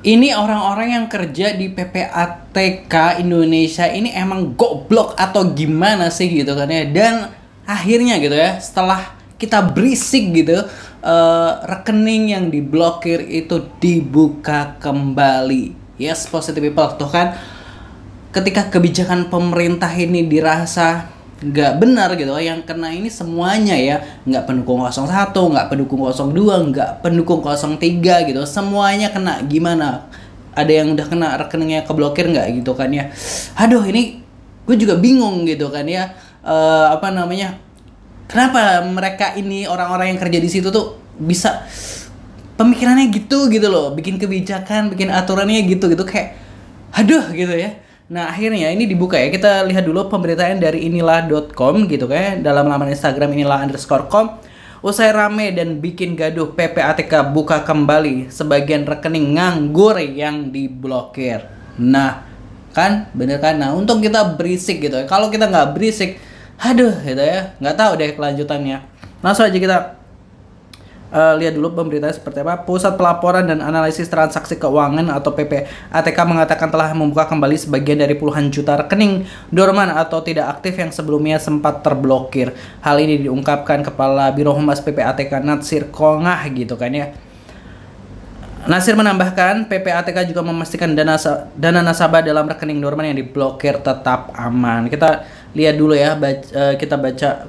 ini orang-orang yang kerja di PPATK Indonesia ini emang goblok atau gimana sih gitu kan ya. Dan akhirnya gitu ya, setelah kita berisik gitu, rekening yang diblokir itu dibuka kembali. Yes, positive people. Tuh kan, ketika kebijakan pemerintah ini dirasa nggak benar gitu, yang kena ini semuanya ya, nggak pendukung 01, nggak pendukung 02, nggak pendukung 03 gitu, semuanya kena. Gimana, ada yang udah kena rekeningnya keblokir nggak gitu kan ya. Aduh, ini gue juga bingung gitu kan ya. Apa namanya, kenapa mereka ini orang-orang yang kerja di situ tuh bisa pemikirannya gitu loh, bikin kebijakan, bikin aturannya gitu kayak aduh gitu ya. Nah, akhirnya ini dibuka ya. Kita lihat dulu pemberitaan dari inilah.com gitu kan, dalam laman Instagram inilah_com. Usai rame dan bikin gaduh, PPATK buka kembali sebagian rekening nganggur yang diblokir. Nah, kan bener kan? Nah, untung kita berisik gitu ya. Kalau kita nggak berisik, aduh gitu ya, nggak tahu deh kelanjutannya. Langsung aja kita lihat dulu pemberitaan seperti apa. Pusat Pelaporan dan Analisis Transaksi Keuangan atau PPATK mengatakan telah membuka kembali sebagian dari puluhan juta rekening dorman atau tidak aktif yang sebelumnya sempat terblokir. Hal ini diungkapkan Kepala Biro Humas PPATK Natsir Kongah gitu kan ya. Nasir menambahkan, PPATK juga memastikan dana nasabah dalam rekening dorman yang diblokir tetap aman. Kita lihat dulu ya, kita baca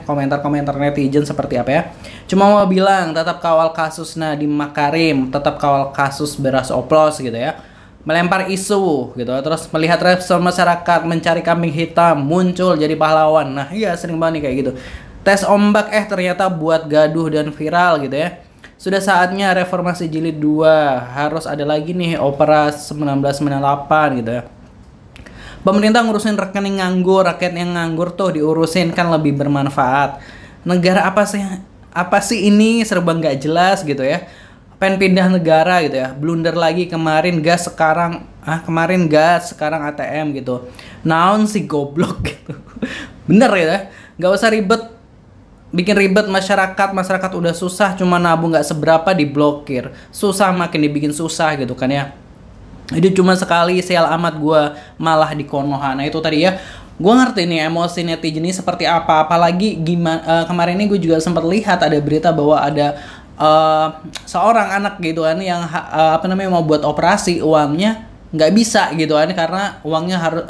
komentar-komentar netizen seperti apa ya. Cuma mau bilang, tetap kawal kasus Nadiem Makarim, tetap kawal kasus beras oplos gitu ya. Melempar isu gitu, terus melihat respon masyarakat mencari kambing hitam, muncul jadi pahlawan. Nah iya, sering banget nih kayak gitu. Tes ombak ternyata buat gaduh dan viral gitu ya. Sudah saatnya reformasi jilid 2, harus ada lagi nih operasi 1998 gitu ya. Pemerintah ngurusin rekening nganggur, rakyat yang nganggur tuh diurusin kan lebih bermanfaat. Negara apa sih ini, serba nggak jelas gitu ya. Pengen pindah negara gitu ya. Blunder lagi, kemarin gas sekarang ATM gitu. Naon sih goblok gitu. Bener ya, nggak usah bikin ribet masyarakat udah susah, cuma nabung nggak seberapa diblokir, susah makin dibikin susah gitu kan ya. Itu cuma sekali, sial amat gue malah di Konoha. Nah itu tadi ya, gue ngerti nih emosi netizen ini seperti apa. Apalagi kemarin ini gue juga sempat lihat ada berita bahwa ada seorang anak gitu kan yang mau buat operasi, uangnya nggak bisa gitu kan, karena uangnya harus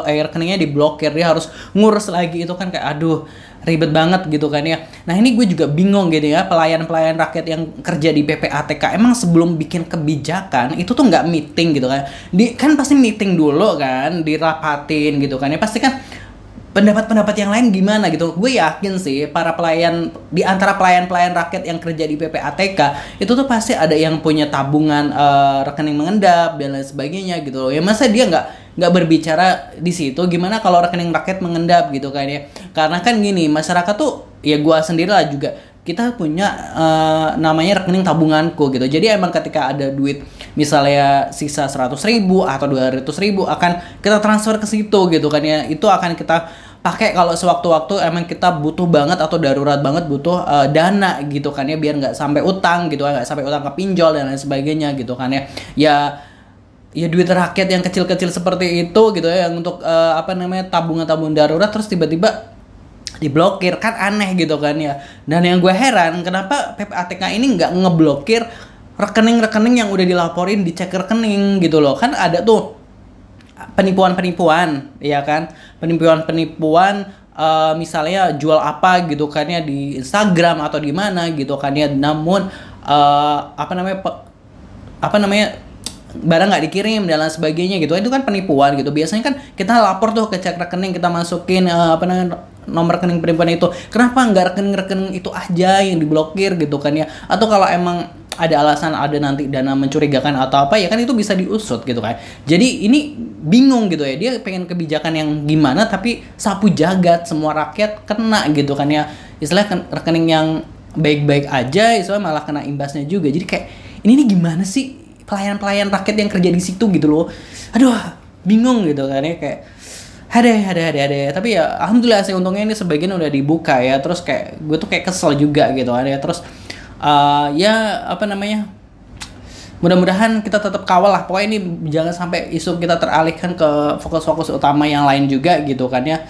rekeningnya diblokir, dia harus ngurus lagi. Itu kan kayak aduh, ribet banget gitu kan ya. Nah ini gue juga bingung gitu ya, pelayan rakyat yang kerja di PPATK emang sebelum bikin kebijakan itu tuh nggak meeting gitu kan. Kan pasti meeting dulu kan, dirapatin gitu kan ya, pasti kan pendapat yang lain gimana gitu. Gue yakin sih para pelayan, di antara pelayan rakyat yang kerja di PPATK itu tuh pasti ada yang punya tabungan rekening mengendap dan lain sebagainya gitu loh. Ya masa dia nggak berbicara di situ, gimana kalau rekening rakyat mengendap gitu kan ya. Karena kan gini, masyarakat tuh ya, gue sendiri lah juga, kita punya namanya rekening tabunganku gitu. Jadi emang ketika ada duit misalnya sisa 100.000 atau 200.000 akan kita transfer ke situ gitu kan ya. Itu akan kita pakai kalau sewaktu-waktu emang kita butuh banget atau darurat banget butuh dana gitu kan ya, biar nggak sampai utang gitu kan, nggak sampai utang ke pinjol dan lain sebagainya gitu kan ya. Ya duit rakyat yang kecil-kecil seperti itu gitu ya, yang untuk tabungan darurat terus tiba-tiba diblokir, kan aneh gitu kan ya. Dan yang gue heran, kenapa PPATK ini nggak ngeblokir rekening-rekening yang udah dilaporin, dicek rekening gitu loh. Kan ada tuh penipuan ya kan, penipuan misalnya jual apa gitu kan ya di Instagram atau di mana gitu kan ya, namun barang nggak dikirim dan lain sebagainya gitu. Itu kan penipuan gitu. Biasanya kan kita lapor tuh ke cek rekening, kita masukin nomor rekening penipuan itu. Kenapa nggak rekening itu aja yang diblokir gitu kan ya? Atau kalau emang ada alasan, ada nanti dana mencurigakan atau apa ya kan, itu bisa diusut gitu kan. Jadi ini bingung gitu ya, dia pengen kebijakan yang gimana tapi sapu jagat, semua rakyat kena gitu kan ya. Istilah rekening yang baik-baik aja, istilah malah kena imbasnya juga. Jadi kayak ini gimana sih pelayan rakyat yang kerja di situ gitu loh. Aduh, bingung gitu kan ya, kayak ada. Tapi ya alhamdulillah sih, untungnya ini sebagian udah dibuka ya. Terus kayak gue tuh kayak kesel juga gitu kan ya. Terus mudah-mudahan kita tetap kawal lah. Pokoknya ini jangan sampai isu kita teralihkan ke fokus-fokus utama yang lain juga gitu kan ya.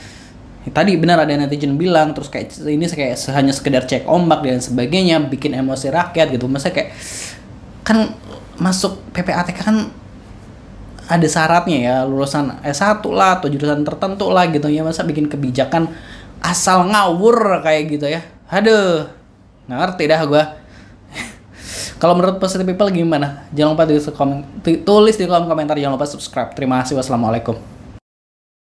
Tadi benar ada netizen bilang terus kayak ini kayak hanya sekedar cek ombak dan sebagainya, bikin emosi rakyat gitu. Masa kayak kan masuk PPATK kan ada syaratnya ya, lulusan S1 lah atau jurusan tertentu lah gitu ya. Masa bikin kebijakan asal ngawur kayak gitu ya. Aduh, nggak ngerti dah gua. Kalau menurut Positive People gimana? Jangan lupa tulis di kolom komentar, jangan lupa subscribe. Terima kasih, wassalamualaikum.